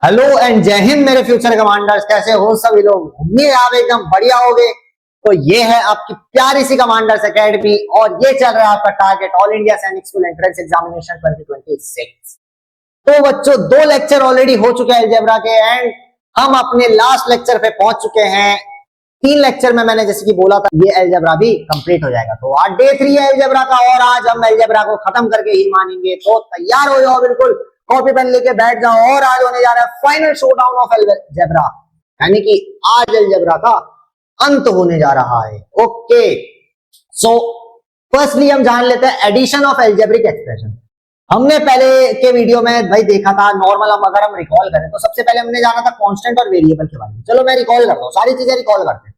Hello and जय हिंद मेरे future commanders. कैसे हो सभी लोग? उम्मीद आप एकदम बढ़िया होगे। तो ये है आपकी प्यारी सी कमांडर्स एकेडमी और ये चल रहा है आपका टारगेट ऑल इंडिया सैनिक स्कूल एंट्रेंस एग्जामिनेशन 2026। तो बच्चों 2 लेक्चर ऑलरेडी हो चुके हैं अलजेब्रा के एंड हम अपने लास्ट लेक्चर पे पहुंच चुके हैं। 3 लेक्चर में मैंने जैसे कि बोला था ये अलजेब्रा भी कंप्लीट हो जाएगा। तो आज डे 3 है अलजेब्रा का और आज हम अलजेब्रा को खत्म करके ही मानेंगे। तो तैयार हो जाओ, बिल्कुल कॉपी पेन लेके बैठ जाओ और आज होने जा रहा है फाइनल शोडाउन ऑफ अलजेब्रा, यानी कि आज अलजेब्रा का अंत होने जा रहा है। ओके, सो फर्स्टली हम जान लेते हैं एडिशन ऑफ अलजेब्रिक एक्सप्रेशन। हमने पहले के वीडियो में भाई देखा था नॉर्मल। अगर हम रिकॉल करें तो सबसे पहले हमने जाना था कांस्टेंट और वेरिएबल के बारे में। चलो मैं रिकॉल करता हूँ, सारी चीजें रिकॉल करते हैं।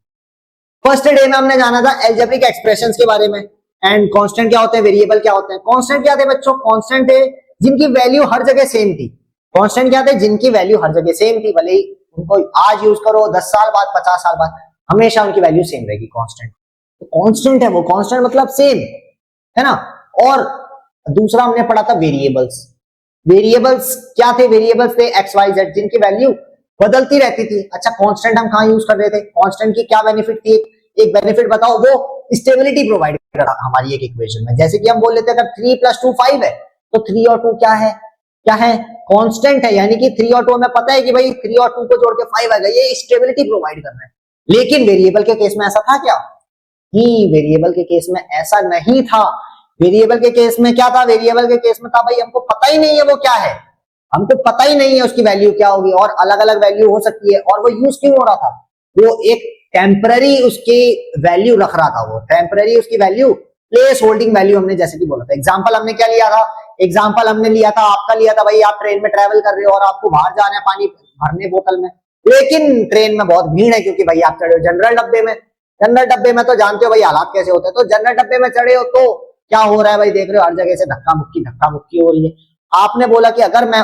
फर्स्ट डे में हमने जाना था अलजेब्रिक एक्सप्रेशंस के बारे में एंड कांस्टेंट क्या होते हैं, वेरिएबल क्या होते हैं। कांस्टेंट क्या थे बच्चों? कांस्टेंट है जिनकी वैल्यू हर जगह सेम थी। कांस्टेंट क्या थे? जिनकी वैल्यू हर जगह सेम थी, भले ही उनको आज यूज करो 10 साल बाद 50 साल बाद हमेशा उनकी वैल्यू सेम रहेगी। कांस्टेंट तो कांस्टेंट है वो, कांस्टेंट मतलब सेम है ना। और दूसरा हमने पढ़ा था वेरिएबल्स। वेरिएबल्स क्या थे? वेरिएबल्स थे एक्स वाई जेड जिनकी वैल्यू बदलती रहती थी। अच्छा, कांस्टेंट हम कहां यूज कर रहे थे? कांस्टेंट की क्या बेनिफिट थी? एक बेनिफिट बताओ, वो स्टेबिलिटी प्रोवाइड कर रहा हमारी एक इक्वेशन में। जैसे कि हम बोल लेते हैं अगर 3 + 2 5 है तो 3 और 2 क्या है? क्या है? कांस्टेंट है, यानी कि 3 और 2 हमें पता है कि भाई 3 और 2 को जोड़ के 5 आ गया। ये स्टेबिलिटी प्रोवाइड कर रहा है। लेकिन वेरिएबल के केस में ऐसा था क्या? ही वेरिएबल के केस में ऐसा नहीं था। वेरिएबल के केस में क्या था? वेरिएबल के केस में था भाई हमको पता ही नहीं है वो क्या है, हमको पता ही नहीं है उसकी वैल्यू क्या होगी और अलग अलग वैल्यू हो सकती है। और वो यूज क्यों हो रहा था? वो एक टेम्पररी उसकी वैल्यू रख रहा था। वो टेम्पररी उसकी वैल्यू, प्लेस होल्डिंग वैल्यू हमने जैसे कि बोला था। एग्जांपल हमने क्या लिया था? एग्जांपल हमने लिया था, आपका लिया था भाई, आप ट्रेन में ट्रेवल कर रहे हो और आपको बाहर जाना है पानी भरने बोतल में, लेकिन ट्रेन में बहुत भीड़ है क्योंकि भाई आप चढ़े हो जनरल डब्बे में। जनरल डब्बे में तो जानते हो भाई हालात कैसे होते हैं। तो जनरल डब्बे में चढ़े हो तो क्या हो रहा है भाई? देख रहे हो हर जगह से धक्का मुक्की हो रही है। आपने बोला कि अगर मैं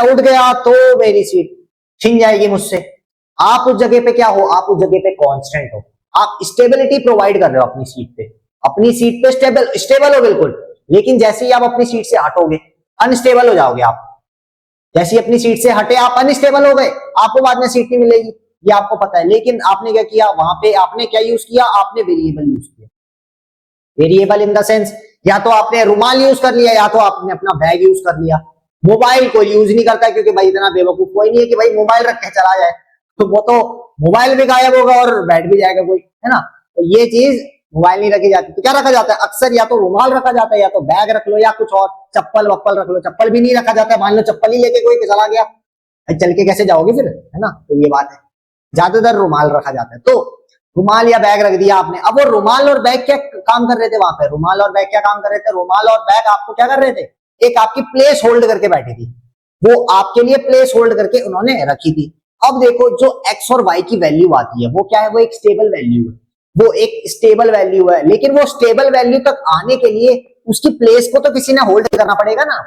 उठ गया तो मेरी सीट छीन जाएगी मुझसे। आप उस जगह पे क्या हो? आप उस जगह पे कांस्टेंट हो। आप स्टेबिलिटी प्रोवाइड कर रहे हो अपनी सीट पे। अपनी सीट पे स्टेबल हो बिल्कुल, लेकिन जैसे ही आप अपनी सीट से हटोगे अनस्टेबल हो जाओगे। आप जैसे ही अपनी सीट से हटे आप अनस्टेबल हो गए, आपको बाद में सीट नहीं मिलेगी, ये आपको पता है। लेकिन आपने क्या किया? वहां पे आपने क्या यूज किया? आपने वेरिएबल यूज किया। वेरिएबल इन द सेंस, या तो आपने रुमाल यूज कर लिया या तो आपने अपना बैग यूज कर लिया। मोबाइल को यूज नहीं करता क्योंकि भाई इतना बेवकूफ कोई नहीं है कि भाई मोबाइल रख के चला जाए, तो वो तो मोबाइल भी गायब होगा और बैठ भी जाएगा कोई, है ना। तो ये चीज मोबाइल नहीं रखी जाती। तो क्या रखा जाता है? अक्सर या तो रुमाल रखा जाता है या तो बैग रख लो या कुछ और, चप्पल वप्पल रख लो। चप्पल भी नहीं रखा जाता है, मान लो चप्पल ही लेके कोई चला गया, चल के कैसे जाओगे फिर, है ना। तो ये बात है, ज्यादातर रुमाल रखा जाता है। तो रुमाल या बैग रख दिया आपने। अब वो रुमाल और बैग क्या काम कर रहे थे वहां पे? रुमाल और बैग क्या काम कर रहे थे? रुमाल और बैग आपको क्या कर रहे थे? एक आपकी प्लेस होल्ड करके बैठी थी, वो आपके लिए प्लेस होल्ड करके उन्होंने रखी थी। अब देखो जो एक्स और वाई की वैल्यू आती है वो क्या है? वो एक स्टेबल वैल्यू है, वो एक स्टेबल वैल्यू है। लेकिन वो स्टेबल वैल्यू तक आने के लिए उसकी प्लेस को तो किसी ने होल्ड करना पड़ेगा ना।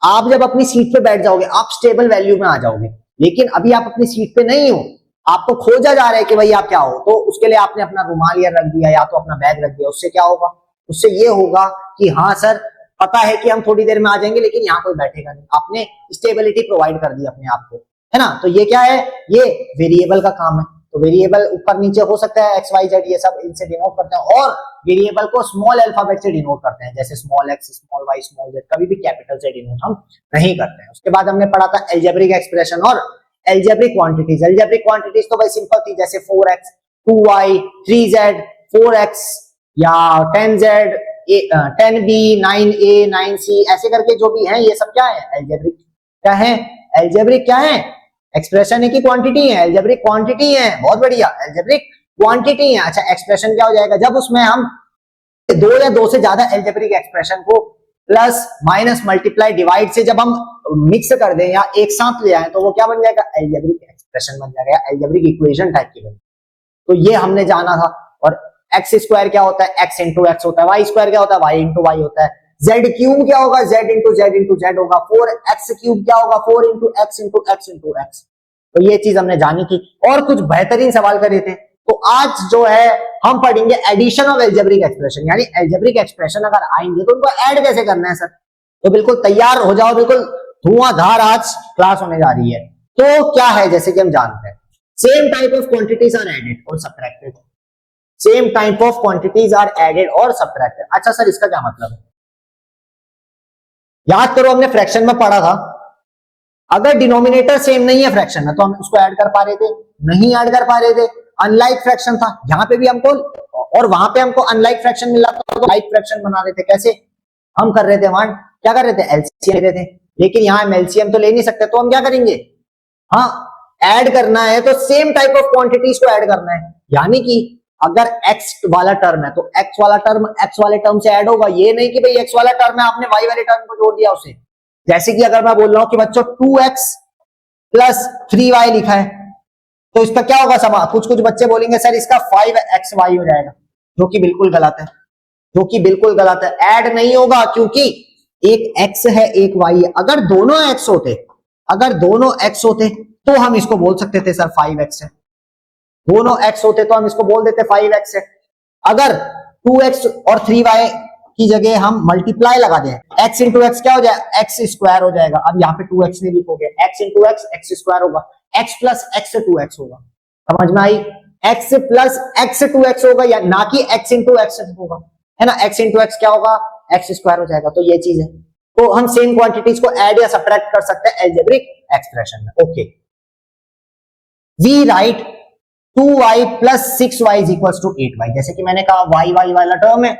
आप जब अपनी सीट पे बैठ जाओगे आप स्टेबल वैल्यू में आ जाओगे, लेकिन अभी आप अपनी सीट पे नहीं हो, आपको खोजा जा रहा है कि भाई आप क्या हो। तो उसके लिए आपने अपना रुमाल या रख दिया या तो अपना बैग रख दिया। उससे क्या होगा? उससे ये होगा कि हाँ सर पता है कि हम थोड़ी देर में आ जाएंगे लेकिन यहाँ कोई बैठेगा नहीं। आपने स्टेबिलिटी प्रोवाइड कर दी अपने आप को, है ना। तो ये क्या है? ये वेरिएबल का काम है। तो वेरिएबल ऊपर नीचे हो सकता है, एक्स वाई जेड ये सब इनसे डिनोट करते हैं। और वेरिएबल को स्मॉल अल्फाबेट से डिनोट करते हैं, जैसे small x, small y, small z. कभी भी कैपिटल से डिनोट हम नहीं करते हैं। उसके बाद हमने पढ़ा था अलजेब्रिक एक्सप्रेशन और अलजेब्रिक क्वांटिटीज। अलजेब्रिक क्वांटिटीज तो भाई सिंपल थी, जैसे 4x 2y 3z 4x या 10z 10b 9a 9c ऐसे करके जो भी है ये सब क्या है? अलजेब्रिक क्या है? अलजेब्रिक क्या है? एक्सप्रेशन की क्वांटिटी है, अलजेब्रिक क्वांटिटी है। बहुत बढ़िया, अलजेब्रिक क्वांटिटी है। अच्छा, एक्सप्रेशन क्या हो जाएगा? जब उसमें हम 2 या 2 से ज्यादा अलजेब्रिक एक्सप्रेशन को प्लस माइनस मल्टीप्लाई डिवाइड से जब हम मिक्स कर दें या एक साथ ले आए तो वो क्या बन जाएगा? अलजेब्रिक एक्सप्रेशन बन जाएगा, अलजेब्रिक इक्वेशन टाइप की बन। तो ये हमने जाना था। और एक्स स्क्वायर क्या होता है? एक्स इंटू एक्स होता है। वाई स्क्वायर क्या होता है? वाई इंटू वाई होता है। जेड क्यूब क्या होगा? जेड इंटू जेड होगा। 4x क्यूब क्या होगा? 4 into x into x into x. तो ये चीज हमने जानी थी और कुछ बेहतरीन सवाल करे थे। तो आज जो है हम पढ़ेंगे एडिशन ऑफ अलजेब्रिक एक्सप्रेशन, यानी अलजेब्रिक एक्सप्रेशन अगर आएंगे तो उनको ऐड कैसे करना है सर। तो बिल्कुल तैयार हो जाओ, बिल्कुल धुआंधार आज क्लास होने जा रही है। तो क्या है, जैसे कि हम जानते हैं, same type of quantities are added और subtracted. Same type of quantities are added और सब्ट्रैक्टेड। अच्छा सर, इसका क्या मतलब है? याद करो, हमने फ्रैक्शन में पढ़ा था, अगर डिनोमिनेटर सेम नहीं है फ्रैक्शन में तो हम उसको ऐड कर पा रहे थे, नहीं ऐड कर पा रहे थे। अनलाइक फ्रैक्शन था, यहां पे भी हमको और वहां पे हमको अनलाइक फ्रैक्शन मिला था, तो लाइक फ्रैक्शन बना रहे थे। कैसे हम कर रहे थे? वहां क्या कर रहे थे? एलसीएम ले रहे थे। लेकिन यहां हम एलसीएम तो ले नहीं सकते, तो हम क्या करेंगे? हाँ, ऐड करना है तो सेम टाइप ऑफ क्वांटिटीज को ऐड करना है। यानी कि अगर x वाला टर्म है तो x वाला टर्म x वाले टर्म से ऐड होगा। ये नहीं कि भाई x वाला टर्म है, आपने y वाले टर्म को जोड़ दिया उसे। जैसे कि अगर मैं बोल रहा हूं कि बच्चों 2x प्लस 3y लिखा है, तो इसका क्या होगा समा? कुछ कुछ बच्चे बोलेंगे सर इसका 5xy हो जाएगा, जो कि बिल्कुल गलत है, जो कि बिल्कुल गलत है। ऐड नहीं होगा क्योंकि एक x है एक y है। अगर दोनों x होते, अगर दोनों x होते तो हम इसको बोल सकते थे सर 5x है। दोनों x होते तो हम इसको बोल देते 5x है। अगर 2x और 3y की जगह हम मल्टीप्लाई लगा दें, x इंटू एक्स क्या हो जाएगा? एक्स स्क्वायर हो जाएगा। अब यहाँ पे 2x नहीं लिखोगे, x इंटू एक्स स्क्वायर होगा, x प्लस एक्स 2x होगा। समझ में आई? x प्लस एक्स 2x होगा, या ना कि x इंटू एक्स होगा, है ना? x इंटू एक्स क्या होगा? एक्स स्क्वायर हो जाएगा। तो ये चीज है। तो हम सेम क्वांटिटीज को ऐड या सब्ट्रैक्ट कर सकते हैं अलजेब्रिक एक्सप्रेशन में। Okay, we write 2y plus 6y is equal to 8y। जैसे कि मैंने कहा y वाला टर्म है,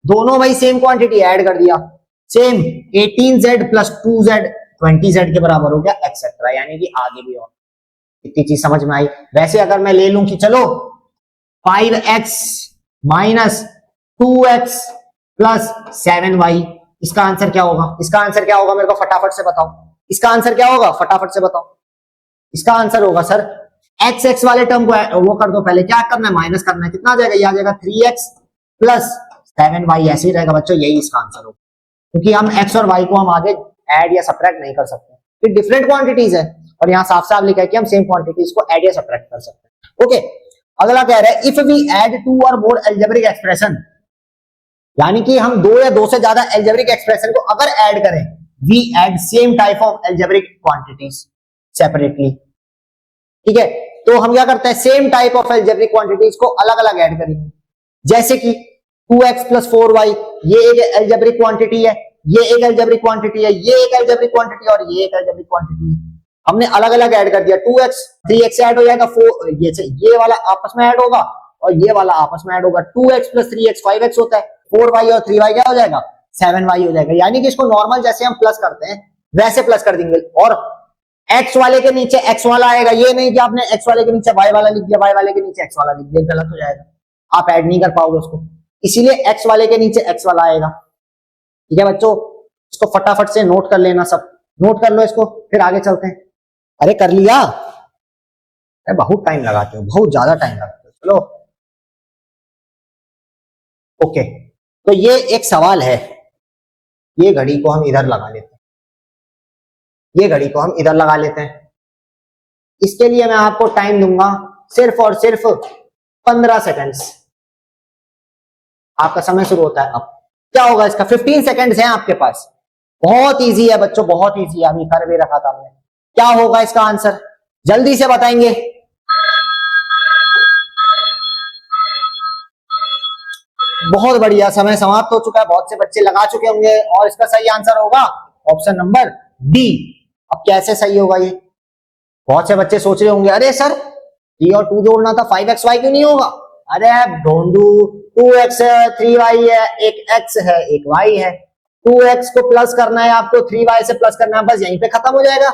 दोनों भाई सेम क्वांटिटी ऐड कर दिया, same 18z plus 2z 20z के बराबर हो गया, एक्सेट्रा। यानी कि आगे भी और इतनी चीज समझ में आई। वैसे अगर मैं ले लूं कि चलो 5x minus 2x plus 7y, इसका आंसर क्या होगा? इसका आंसर क्या होगा? मेरे को फटाफट से बताओ, इसका आंसर क्या होगा? फटाफट से बताओ। इसका आंसर होगा सर x वाले टर्म को वो कर दो, पहले क्या करना है? माइनस करना है। कितना आ जाएगा? ये आ जाएगा 3x प्लस 7y। ऐसे ही रहेगा बच्चों, यही इसका आंसर होगा, क्योंकि हम x और y को हम आगे ऐड या सब्ट्रैक्ट नहीं कर सकते। फिर डिफरेंट क्वांटिटीज है और यहाँ साफ साफ लिखा है कि हम सेम क्वांटिटीज को ऐड या सब्ट्रैक्ट कर सकते हैं। ओके, अगला कह रहा है इफ वी ऐड 2 और मोर अलजेब्रिक एक्सप्रेशन, यानी कि हम 2 या 2 से ज्यादा अलजेब्रिक एक्सप्रेशन को अगर ऐड करें, we add same type of algebraic quantities separately. ठीक है, तो हम क्या करते हैं? Same type of algebraic quantities को अलग अलग ऐड करेंगे। जैसे कि 2x प्लस 4y, ये एक अलजेब्रिक क्वांटिटी है, ये एक अलजेब्रिक क्वांटिटी है, ये एक अलजेब्रिक क्वांटिटी और ये एक अलजेब्रिक क्वांटिटी है। हमने अलग अलग ऐड कर दिया। 2x 3x ऐड हो जाएगा, 4 ये वाला आपस में ऐड होगा और ये वाला आपस में ऐड होगा। 2x प्लस 3x 5x होता है, 4y और 3y क्या हो जाएगा? 7y हो जाएगा। यानी कि इसको नॉर्मल जैसे हम प्लस करते हैं वैसे प्लस कर देंगे, और x वाले के नीचे x वाला आएगा। ये नहीं कि आपने x वाले के नीचे y वाला लिख दिया, y वाले के नीचे x वाला लिख दिया, गलत हो जाएगा, आप ऐड नहीं कर पाओगे उसको। इसीलिए x वाले के नीचे x वाला आएगा। ठीक है बच्चों, इसको फटाफट से नोट कर लेना, सब नोट कर लो इसको, फिर आगे चलते हैं। अरे कर लिया? अरे बहुत टाइम लगाते हो, बहुत ज्यादा टाइम लगाते हो। चलो ओके, तो ये एक सवाल है, ये घड़ी को हम इधर लगा लेते हैं, ये घड़ी को हम इधर लगा लेते हैं। इसके लिए मैं आपको टाइम दूंगा सिर्फ और सिर्फ 15 सेकंड्स। आपका समय शुरू होता है अब। क्या होगा इसका? 15 सेकंड्स हैं आपके पास। बहुत इजी है बच्चों, बहुत इजी है, अभी कर भी रखा था हमने। क्या होगा इसका आंसर? जल्दी से बताएंगे। बहुत बढ़िया, समय समाप्त हो चुका है, बहुत से बच्चे लगा चुके होंगे और इसका सही आंसर होगा ऑप्शन नंबर डी। अब कैसे सही होगा ये? बहुत से बच्चे सोच रहे होंगे अरे सर 3 और 2 जोड़ना था, 5xy क्यों नहीं होगा? अरे ढोंडू, 2x है 3y है, एक x है एक y है, 2x को प्लस करना है आपको, 3y से प्लस करना है, बस यहीं पे खत्म हो जाएगा,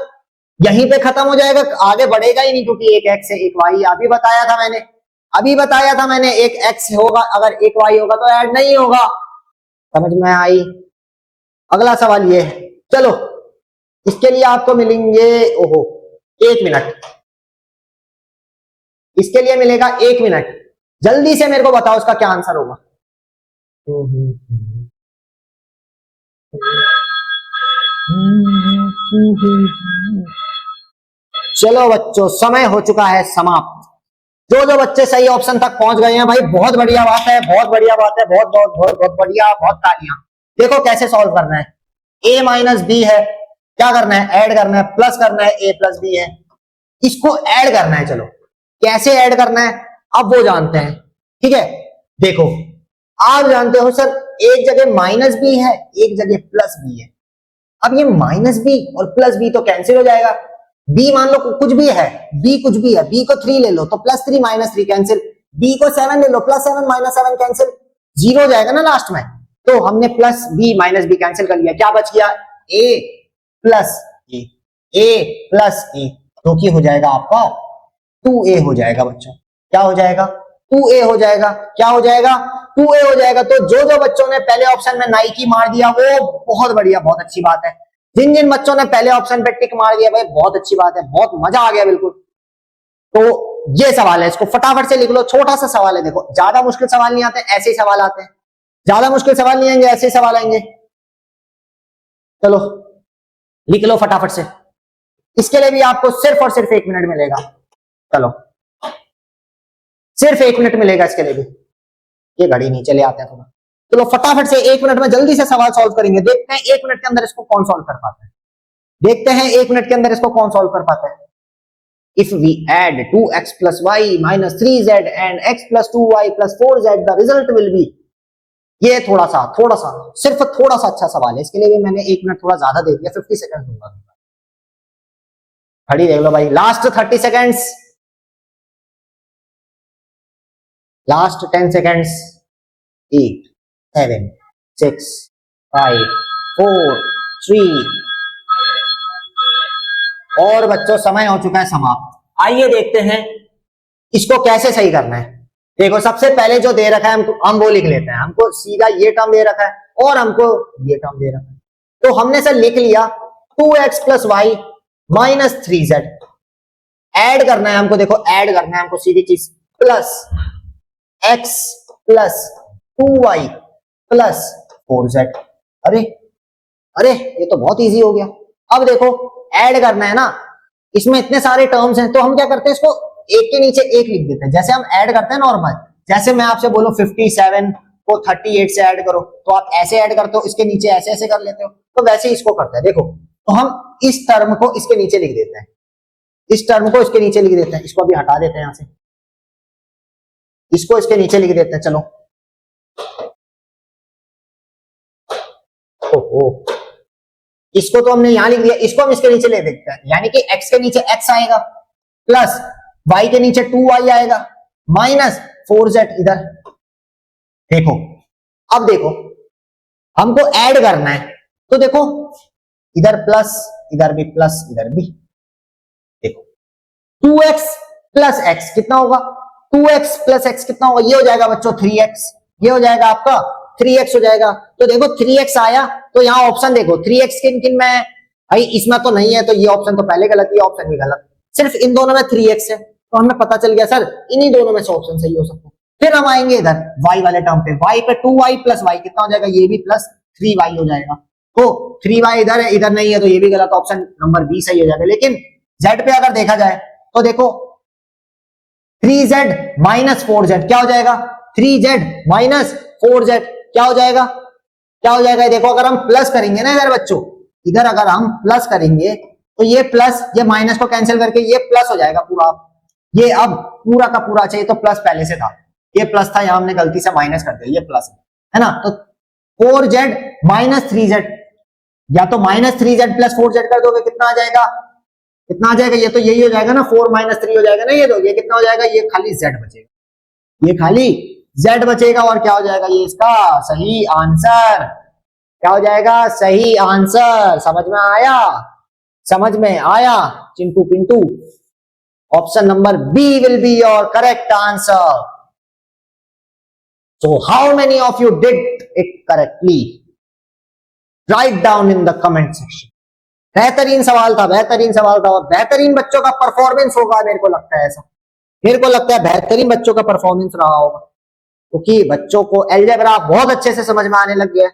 यहीं पे खत्म हो जाएगा, आगे बढ़ेगा ही नहीं, क्योंकि एक x है एक y है। अभी बताया था मैंने एक x होगा, अगर एक y होगा तो ऐड नहीं होगा। समझ में आई? अगला सवाल ये है, चलो इसके लिए आपको मिलेंगे 1 मिनट, इसके लिए मिलेगा 1 मिनट। जल्दी से मेरे को बताओ इसका क्या आंसर होगा। चलो बच्चों, समय हो चुका है समाप्त। जो जो बच्चे सही ऑप्शन तक पहुंच गए हैं भाई, बहुत बढ़िया बात है, बहुत बढ़िया बात है, बहुत बहुत बहुत बहुत बढ़िया, बहुत तालियां। देखो कैसे सॉल्व करना है। a माइनस बी है, क्या करना है, ऐड करना है, प्लस करना है, a प्लस बी है, इसको ऐड करना है। चलो कैसे ऐड करना है अब वो जानते हैं, ठीक है। देखो आप जानते हो सर एक जगह माइनस बी है, एक जगह प्लस बी है। अब ये माइनस बी और प्लस बी तो कैंसिल हो जाएगा, बी मान लो कुछ भी है, बी कुछ भी है, बी को 3 ले लो तो +3 -3 कैंसिल, बी को 7 ले लो +7 -7 कैंसिल, 0 हो जाएगा ना लास्ट में। तो हमने plus b minus b cancel कर लिया, क्या बच गया, a प्लस ए, जो कि हो जाएगा आपका 2a हो जाएगा बच्चों। क्या हो जाएगा, 2a हो जाएगा। क्या हो जाएगा, 2a हो जाएगा। तो जो जो बच्चों ने पहले ऑप्शन में नाइकी मार दिया वो बहुत बढ़िया, बहुत अच्छी बात है। जिन जिन बच्चों ने पहले ऑप्शन पे टिक मार दिया भाई बहुत अच्छी बात है, बहुत मजा आ गया बिल्कुल। तो ये सवाल है, इसको फटाफट से लिख लो, छोटा सा सवाल है। देखो ज्यादा मुश्किल सवाल नहीं आते, ऐसे ही सवाल आते हैं, ज्यादा मुश्किल सवाल नहीं आएंगे, ऐसे ही सवाल आएंगे। चलो लिख लो फटाफट से, इसके लिए भी आपको सिर्फ और सिर्फ 1 मिनट मिलेगा। चलो सिर्फ 1 मिनट मिलेगा इसके लिए भी, ये घड़ी नीचे ले आते हैं थोड़ा। चलो फटाफट से 1 मिनट में जल्दी से सवाल सॉल्व करेंगे, देखते हैं 1 मिनट के अंदर इसको कौन सॉल्व कर पाता है, देखते हैं 1 मिनट के अंदर इसको कौन सॉल्व कर पाता है। If we add 2x plus y minus 3z and x plus 2y plus 4z, the result will be, ये थोड़ा सा सिर्फ थोड़ा सा अच्छा सवाल है, इसके लिए भी मैंने 1 मिनट थोड़ा ज्यादा दे दिया, 50 सेकंड दूंगा। घड़ी देख लो भाई, लास्ट 30 सेकंड्स, लास्ट 10 सेकंड्स, 8 7 6 5 4 3, और बच्चों समय हो चुका है समाप्त। आइए देखते हैं इसको कैसे सही करना है। देखो सबसे पहले जो दे रखा है हम वो लिख लेते हैं, हमको सीधा ये टर्म दे रखा है और हमको ये टर्म दे रखा है, तो हमने सर लिख लिया 2x plus y minus 3z, add करना है हमको, देखो ऐड करना है हमको सीधी चीज, plus x plus 2y plus 4z। अरे अरे ये तो बहुत इजी हो गया। अब देखो ऐड करना है ना, इसमें इतने सारे टर्म्स हैं, तो हम क्या करते हैं इसको एक के नीचे एक लिख देते हैं, जैसे हम ऐड करते हैं नॉर्मल, जैसे मैं आपसे बोलूं 57 को 38 से ऐड करो तो आप ऐसे ऐड करते हो, इसके नीचे ऐसे ऐसे कर लेते हो, तो वैसे ही इसको करते हैं। देखो तो हम इस टर्म को इसके नीचे लिख देते हैं, इस टर्म को इसके नीचे लिख देते हैं, इसको अभी हटा देते हैं यहां से, इसको इसके नीचे लिख देते हैं। चलो ओहो, इसको तो हमने यहां लिख दिया, इसको हम इसके नीचे ले देते हैं, यानी कि x के नीचे x आएगा, प्लस y के नीचे 2y आएगा, माइनस 4z इधर। देखो अब देखो हमको ऐड करना है, तो देखो इधर प्लस, इधर भी प्लस, इधर भी। देखो 2x प्लस x कितना होगा, 2x प्लस x कितना होगा, ये हो जाएगा बच्चों 3x, ये हो जाएगा आपका 3x हो जाएगा। तो देखो 3x आया, तो यहाँ ऑप्शन देखो 3x किन किन में है भाई, इसमें तो नहीं है, तो ये ऑप्शन तो पहले गलत, ये ऑप्शन भी गलत, सिर्फ इन दोनों में 3x है, तो हमें पता चल गया सर इन्हीं दोनों में से ऑप्शन सही हो सकता है। फिर हम आएंगे इधर y वाले टर्म पे, y पे 2y प्लस y कितना हो जाएगा, ये भी प्लस 3y हो जाएगा, तो 3y इधर है, इधर नहीं है, तो ये भी गलत, ऑप्शन नंबर बी सही हो जाएगा। लेकिन z पे अगर देखा जाए तो देखो 3z माइनस 4z क्या हो जाएगा, 3z माइनस 4z क्या हो जाएगा, क्या हो जाएगा, देखो अगर हम प्लस करेंगे ना इधर बच्चों, इधर अगर हम प्लस करेंगे तो ये प्लस ये माइनस को कैंसिल करके ये प्लस हो जाएगा पूरा, ये अब पूरा का पूरा चाहिए तो प्लस पहले से था, ये प्लस था, यहां हमने गलती से माइनस कर दिया, ये प्लस है ना, तो 4z माइनस 3z, या तो माइनस 3z प्लस 4z कर दोगे, कितना आ जाएगा, कितना आ जाएगा, ये तो यही हो जाएगा ना, 4 माइनस 3 हो जाएगा ना, ये कितना हो जाएगा, ये खाली z बचेगा, ये खाली z बचेगा, और क्या हो जाएगा, ये इसका सही आंसर, क्या हो जाएगा, सही आंसर। समझ में आया, समझ में आया Chintu Pintu, option number b will be your correct answer. So how many of you did it correctly? Write down in the comment section. बेहतरीन सवाल था, बेहतरीन सवाल था, और बेहतरीन बच्चों का परफॉर्मेंस होगा, मेरे को लगता है ऐसा, मेरे को लगता है बेहतरीन बच्चों का परफॉर्मेंस रहा होगा, क्योंकि बच्चों को अलजेब्रा बहुत अच्छे से समझ में आने लग गया है,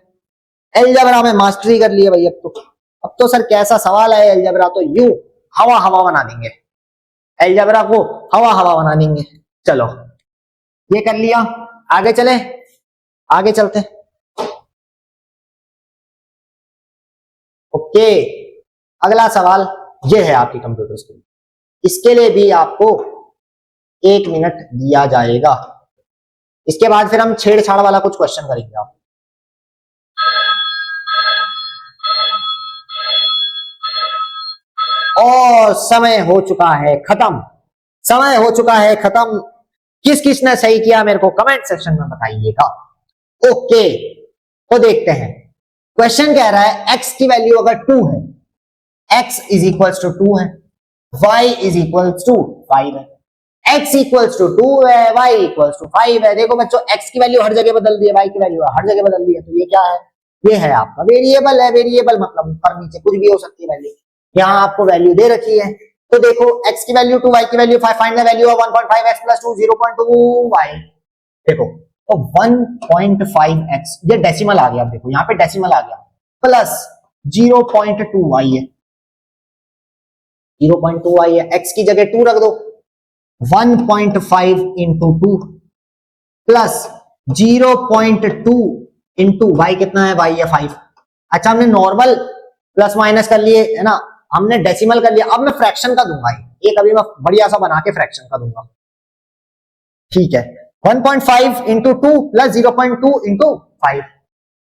अलजेब्रा में मास्टरी कर लिए भाई। अब तो सर कैसा सवाल है अलजेब्रा, तो यूं हवा हवा बना देंगे, अलजेब्रा को हवा हवा बना देंगे। चलो ये कर लिया, आगे चले, आगे चलते। ओके अगला सवाल ये है आपकी कंप्यूटर स्क्रीन, इसके लिए भी आपको 1 मिनट दिया जाएगा। इसके बाद फिर हम छेड़छाड़ वाला कुछ क्वेश्चन करेंगे आप। और समय हो चुका है खत्म, समय हो चुका है खत्म। किस किसने सही किया मेरे को कमेंट सेक्शन में बताइएगा। ओके, तो देखते हैं। क्वेश्चन कह रहा है x की वैल्यू अगर 2 है, x इज इक्वल्स टू 2 है, y इज इक्वल्स टू 5 है, x इक्वल्स टू 2 है, y इक्वल्स टू 5 है। देखो बच्चों, x की वैल्यू हर जगह बदल दी है, y की वैल्यू हर जगह बदल दी है, तो ये क्या है? ये है आपका वेरिएबल है। वेरिएबल मतलब ऊपर नीचे कुछ भी हो सकती है वैल्यू। यहाँ आपको वैल्यू दे रखी है, तो देखो x की वैल्यू 2, y की value 5, find the value of 1.5x plus 2 0.2y। देखो तो 1.5x ये डेसिमल आ गया, देखो यहाँ पे डेसिमल आ गया, प्लस 0.2y है, 0.2y है। x की जगह 2 रख दो, 1.5 इंटू 2 प्लस 0.2 इंटू y कितना है? y है 5। अच्छा, हमने नॉर्मल प्लस माइनस कर लिए है ना, हमने डेसिमल कर लिया। अब मैं फ्रैक्शन का दूंगा, एक अभी मैं बढ़िया सा बना के फ्रैक्शन का दूंगा। ठीक है, 1.5 इंटू 2 प्लस 0.2 इंटू 5।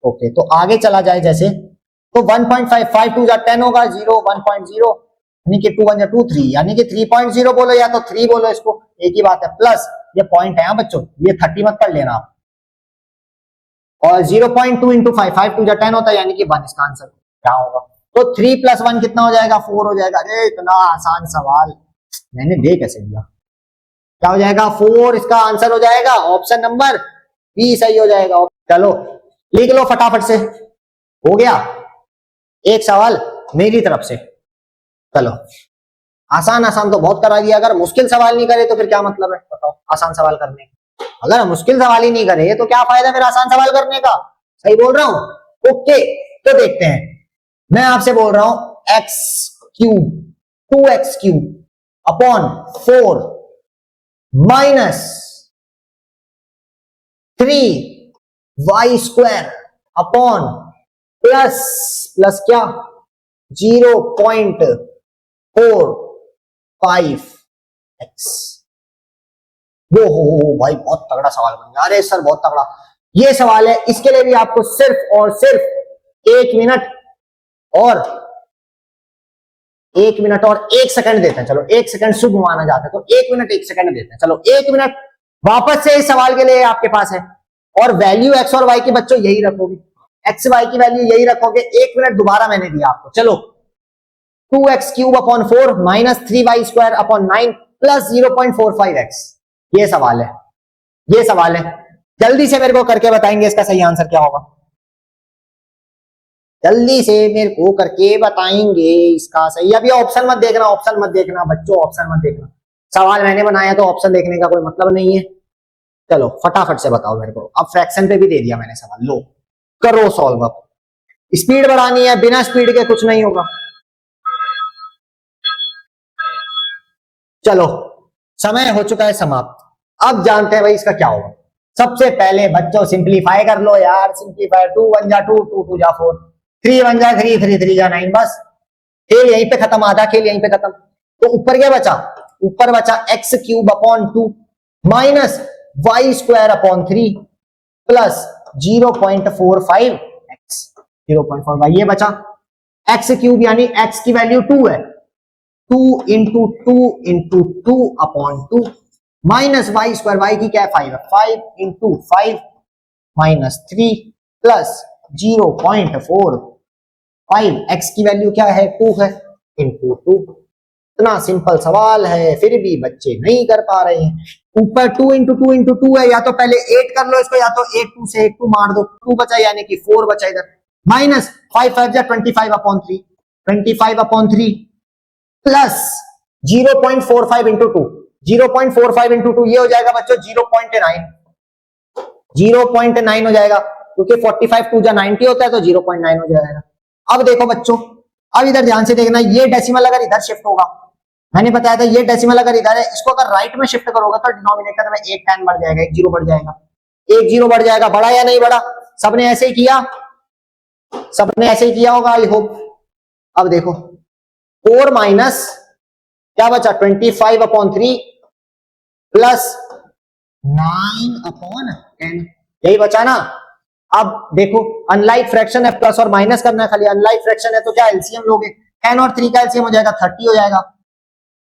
ओके, तो आगे चला जाए जैसे, तो 1.5 5 2 10 होगा, 0 1.0 यानी कि 2 1 2 3 यानी कि 3.0 बोलो या तो 3 बोलो, इसको एक ही बात है। प्लस ये पॉइंट है बच्चों, ये 30 मत पढ़ लेना आप। और 0.2 इंटू 5 5 2 10 होता है यानी कि 1, इसका आंसर क्या होगा? तो 3 प्लस 1 कितना हो जाएगा? 4 हो जाएगा। अरे इतना आसान सवाल मैंने दे कैसे दिया? क्या हो जाएगा? 4 इसका आंसर हो जाएगा। ऑप्शन नंबर बी सही हो जाएगा। चलो लिख लो फटाफट से, हो गया एक सवाल मेरी तरफ से। चलो, आसान आसान तो बहुत करा दिया, अगर मुश्किल सवाल नहीं करे तो फिर क्या मतलब है? बताओ, आसान सवाल करने का। अगर मुश्किल सवाल ही नहीं करे तो क्या फायदा फिर आसान सवाल करने का? सही बोल रहा हूं? ओके, तो देखते हैं। मैं आपसे बोल रहा हूं x cube 2x cube upon 4 minus 3y square upon plus plus क्या 0.45x। वो हो भाई, बहुत तगड़ा सवाल बन गया। अरे सर बहुत तगड़ा ये सवाल है। इसके लिए भी आपको सिर्फ और सिर्फ 1 मिनट और 1 मिनट और 1 सेकंड देते हैं। चलो 1 सेकंड शुभ माना जाता है, तो 1 मिनट 1 सेकंड देते हैं। चलो 1 मिनट वापस से इस सवाल के लिए आपके पास है, और वैल्यू एक्स और वाई की बच्चों यही रखोगे, एक्स वाई की वैल्यू यही रखोगे। 1 मिनट दोबारा मैंने दिया आपको। चलो 2x cube upon 4 minus 3y square upon 9 plus 0.45x। ये सवाल है, ये सवाल है। जल्दी से मेरे को करके बताएंगे इसका सही आंसर क्या होगा? जल्दी से मेरे को करके बताएंगे इसका सही। अभी ऑप्शन मत देखना, ऑप्शन मत देखना बच्चों, ऑप्शन मत देखना। सवाल मैंने बनाया तो ऑप्शन देखने का कोई मतलब नहीं है। चलो फटाफट से बताओ मेरे को। अब फ्रैक्शन पे भी दे दिया मैंने सवाल, लो करो सॉल्व। अब स्पीड बढ़ानी है, बिना स्पीड के कुछ नहीं होगा। चलो समय हो चुका है समाप्त। अब जानते हैं भाई इसका क्या होगा। सबसे पहले बच्चों सिंप्लीफाई कर लो यार, सिंप्लीफाई। 2 1 जा 2, 2 2 जा 4, 3 1 जा 3, 3 3 जा 9। बस खेल यहीं पे खत्म, आधा खेल यहीं पे खत्म। तो ऊपर क्या बचा? ऊपर बचा x cube upon 2 minus y square upon 3 plus 0.45 x, 0.45 ये बचा। एक्स क्यूब यानी एक्स की वैल्यू 2 है, 2 into 2 into 2 upon 2 minus y square, y की क्या है 5 है, 5 इंटू 5 माइनस 3 प्लस 0.45 एक्स की वैल्यू क्या है 2 है इंटू 2। इतना सिंपल सवाल है, फिर भी बच्चे नहीं कर पा रहे हैं। ऊपर 2 इंटू 2 इंटू 2 है, या तो पहले 8 कर लो इसको, या तो 8 2 से 8 2 मार दो, 2 बचा यानी कि 4 बचा इधर, माइनस 5 5 जा 25 upon 3, 25 upon 3 plus 0.45 into 2, 0.45 into 2 ये हो जाएगा बच्चों 0.9, 0.9 हो जाएगा, क्योंकि 45 2 जा 90 होता है, तो 0.9 हो जाएगा। अब देखो बच्चों, अब इधर ध्यान से देखना, ये डेसिमल अगर इधर शिफ्ट होगा, मैंने बताया था ये डेसिमल अगर इधर है, इसको अगर राइट में शिफ्ट करोगे तो डिनोमिनेटर में 1 10 बढ़ जाएगा, 1 0 बढ़ जाएगा, 1 0 बढ़ जाएगा। बढ़ा या नहीं बढ़ा? सबने ऐसे ही किया, सबने ऐसे ही किया होगा आई होप। अब देखो 4 माइनस क्या बचा 25/3 प्लस 9/10 यही बचा ना। अब देखो अनलाइक फ्रैक्शन है, प्लस और माइनस करना है खाली, अनलाइक फ्रैक्शन है तो क्या एलसीएम लोगे, 10 और 3 का एलसीएम हो जाएगा 30 हो जाएगा,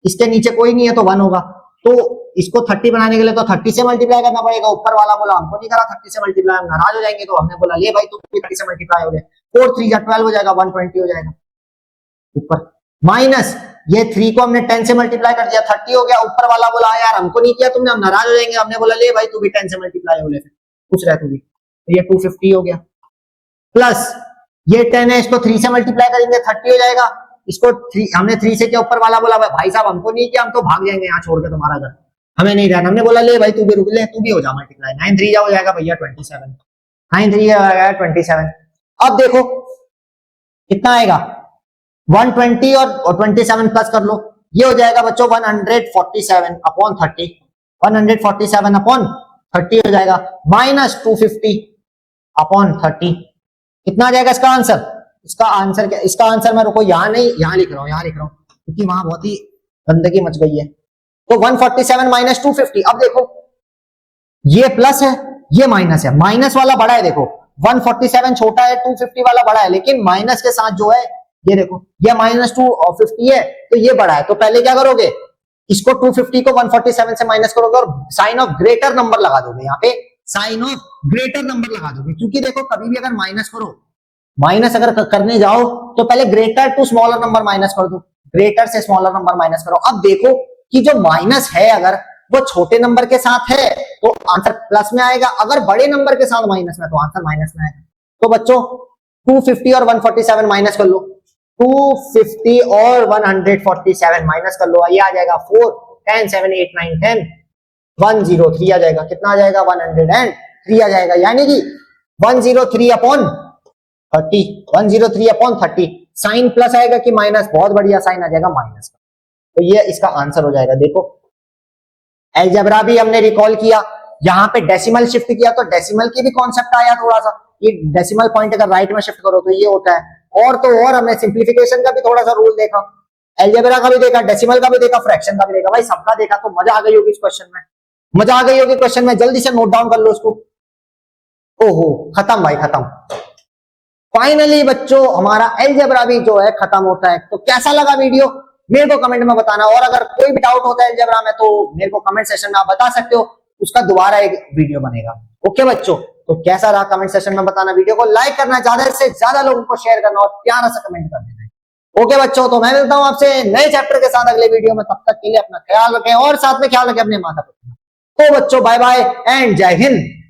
इसके नीचे कोई नहीं है तो 1 होगा। तो इसको 30 बनाने के लिए तो 30 से मल्टीप्लाई करना पड़ेगा। ऊपर वाला बोला हमको नहीं करा 30 से मल्टीप्लाई, हम नाराज हो जाएंगे, तो हमने बोला ले भाई तू भी 30 से मल्टीप्लाई हो गया, 4 3 जा 12 हो जाएगा, 120 हो जाएगा ऊपर, माइनस ये 3 को हमने 10 से मल्टीप्लाई कर दिया 30 हो गया। ऊपर वाला बोला यार हमको नहीं किया तुमने, हम नाराज हो जाएंगे, हमने बोला ले भाई तू भी 10 से मल्टीप्लाई हो ले, फिर पूछ रहा है तू भी, तो ये 250 हो गया। प्लस ये 10 है, इसको 3 से मल्टीप्लाई करेंगे 30 हो जाएगा, इसको 3 हमने 3 से क्या ऊपर वाला बोला भाई साहब हमको नहीं किया, हम तो भाग जाएंगे यहाँ छोड़ के तुम्हारा घर, हमें नहीं रहना, हमने बोला ले भाई तू भी रुक ले, तू भी हो जा मल्टीप्लाई, 9 3 हो जाएगा भैया 27, 9 3 हो जाएगा 27। अब देखो कितना आएगा 120 और 27 प्लस कर लो, ये हो जाएगा बच्चों 147/30, 147/30 हो जाएगा, माइनस 250/30 कितना आ जाएगा इसका आंसर। इसका आंसर क्या, इसका आंसर मैं रुको यहां नहीं यहां लिख रहा हूं, क्योंकि वहां बहुत ही गंदगी मच गई है। तो 147 माइनस 250, अब देखो ये प्लस है ये माइनस है, माइनस वाला बड़ा है, देखो 147 छोटा है 250 वाला बड़ा है, लेकिन माइनस के साथ जो है ये देखो ये माइनस 250 है तो ये बड़ा है, तो पहले क्या करोगे इसको 250 को 147 से माइनस करोगे और साइन ऑफ ग्रेटर नंबर लगा दोगे, यहाँ पे साइन ऑफ ग्रेटर नंबर लगा दोगे, क्योंकि देखो कभी भी अगर माइनस करो, माइनस अगर करने जाओ तो पहले greater to smaller number minus कर दो, ग्रेटर से स्मॉलर नंबर माइनस करो। अब देखो कि जो माइनस है अगर वो छोटे नंबर के साथ है तो आंसर प्लस में आएगा, अगर बड़े नंबर के साथ माइनस में तो आंसर माइनस में आएगा। तो बच्चों 250 और 147 माइनस कर लो, 250 और 147 माइनस कर लो, ये आ जाएगा 4 10 7 8 9 10 103 आ जाएगा, कितना आ जाएगा 103 आ जाएगा, यानी कि 103/30, 103/30 साइन प्लस आएगा कि माइनस, बहुत बढ़िया साइन आ जाएगा माइनस का, तो ये इसका आंसर हो जाएगा। देखो अलजेब्रा भी हमने रिकॉल किया, यहाँ पे डेसिमल शिफ्ट किया तो डेसिमल की भी कॉन्सेप्ट आया थोड़ा सा, ये डेसिमल पॉइंट अगर राइट में शिफ्ट करो तो ये होता है, और तो और हमने सिंप्लीफिकेशन का भी थोड़ा सा रूल देखा, अलजेब्रा का भी देखा, डेसिमल का भी देखा, फ्रैक्शन का भी देखा, भाई सबका देखा, तो मजा आ गई होगी इस क्वेश्चन में, मजा आ गई होगी क्वेश्चन में, जल्दी से नोट डाउन कर लो उसको। ओहो खत्म भाई खत्म, फाइनली बच्चों हमारा अलजेब्रा भी जो है खत्म होता है। तो कैसा लगा वीडियो मेरे को कमेंट में बताना, और अगर कोई भी डाउट होता है अलजेब्रा में तो मेरे को कमेंट सेशन में आप बता सकते हो, उसका दोबारा एक वीडियो बनेगा। ओके बच्चों, तो कैसा रहा कमेंट सेशन में बताना, वीडियो को लाइक करना, ज्यादा से ज्यादा लोगों को शेयर करना और प्यारा सा कमेंट कर देना। ओके बच्चों, तो मैं मिलता हूं आपसे नए चैप्टर के साथ अगले वीडियो में, तब तक के लिए अपना ख्याल रखें और साथ में ख्याल रखें अपने माता पिता। तो बच्चों बाय बाय एंड जय हिंद।